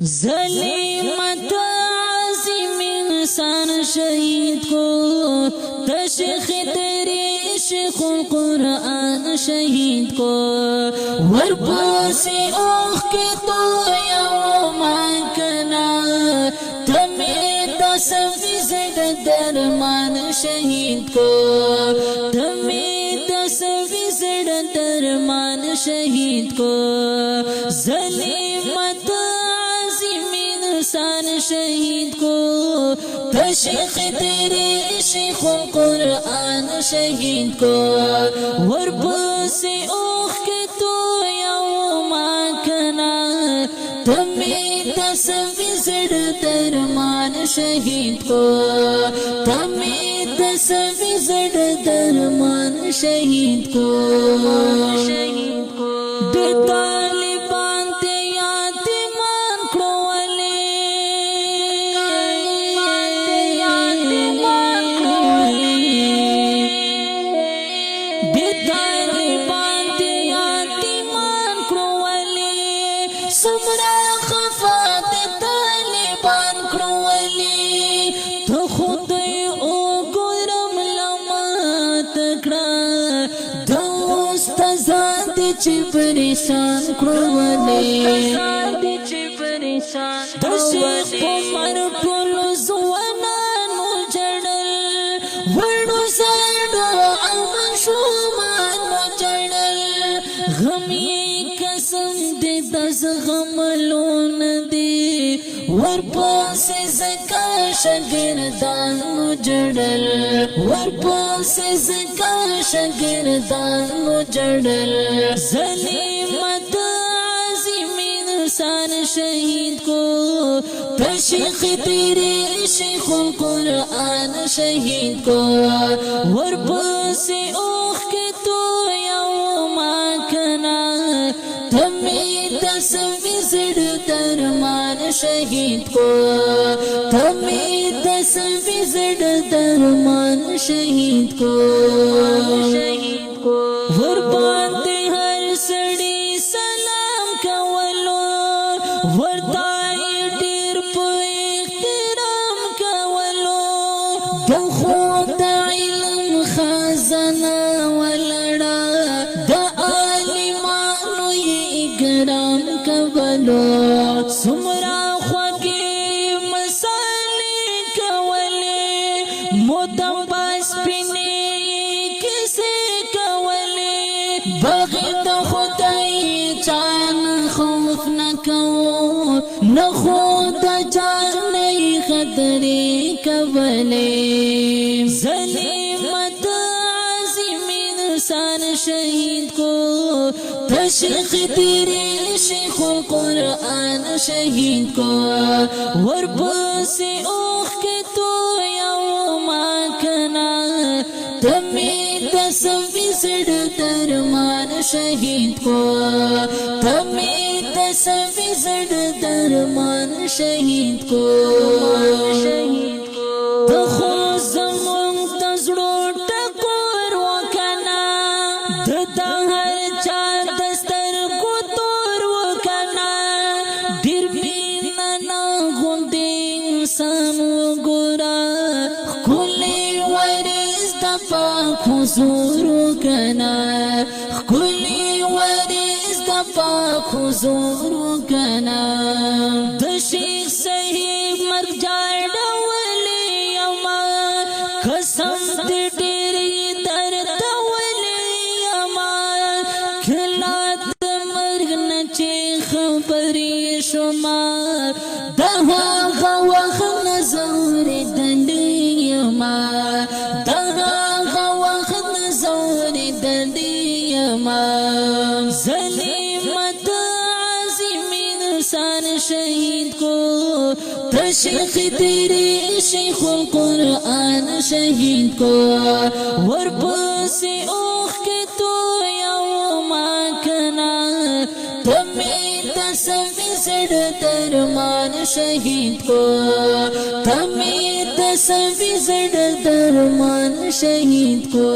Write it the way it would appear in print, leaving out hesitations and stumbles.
ظلمت عظیم انسان شہید کو تشیخ تیری شیخ القرآن شہید کو ورپاسی اوخ کے تو یوم کنا تمہیں تصوی زد درمان شہید کو تمہیں تصوی زد درمان شہید کو ظلمت انسان شہید کو تشیخ تیرے شیخ القرآن شہید کو ورپاسی اوخ کے تو یوم کنا تمہیں تصوی زد درمان شہید کو تمہیں تصوی زد درمان شہید کو سمرا خفات طالبان کرولی تو خود او گرم لما تکڑا دوست زادی چی پریشان کرولی دشیخ پمر پلو زوانانو جڑل ورنو سیڈو امن شومانو جڑل غمی قسم دے دس غملون دے ورپاس زکا شگردان جڑل ورپاس زکا شگردان جڑل ظلمت عظیم انسان شہید کو تشیخ تیرے شیخ القرآن شہید کو ورپاس اوخ کے تو یوم کنا تمہیں تصوی زد درمان شہید کو تمہیں تصوی زد درمان شہید کو ورباندے ہر سڑی سلام کولو وردائی دیر پو احترام کولو دا خود علم خازانہ ولڑا دا عالمانو یہ اکرام کولو سمرا خواکی مسالی کولے مدام باس پینے کسے کولے بغید خدای چان خوف نکو نخود جانی خطری کولے ظلمت عظیم انسان شہید کو تشیخ تیرے شیخ القرآن شہید کو ورپاسی اوخ کے تو یوم کنا تمہیں تصوی زد درمان شہید کو تمہیں تصوی زد درمان شہید کو تخوز منتظرو ٹکور وکنا دتا ہر چار دستر کو تور وکنا دیر بیننا غندے انسان وگورا کلی ورز دفا خزور وکنا کلی ورز دفا خزور وکنا دشیخ صحیح مرگ جاڑا ولی یما قسم دی ڈیری درد ولی یما کھلات مرگ نچے خبری شما دہا غوخ نظور دلی یما دہا غوخ نظور دلی یما ظلمت عظیم انسان شہید کو تشیخ تیرے شیخ القرآن شہید کو ورپاسی اوخ کے تو یوم کنا تمہیں تصوی زد درمان شہید کو تمہیں تصوی زد درمان شہید کو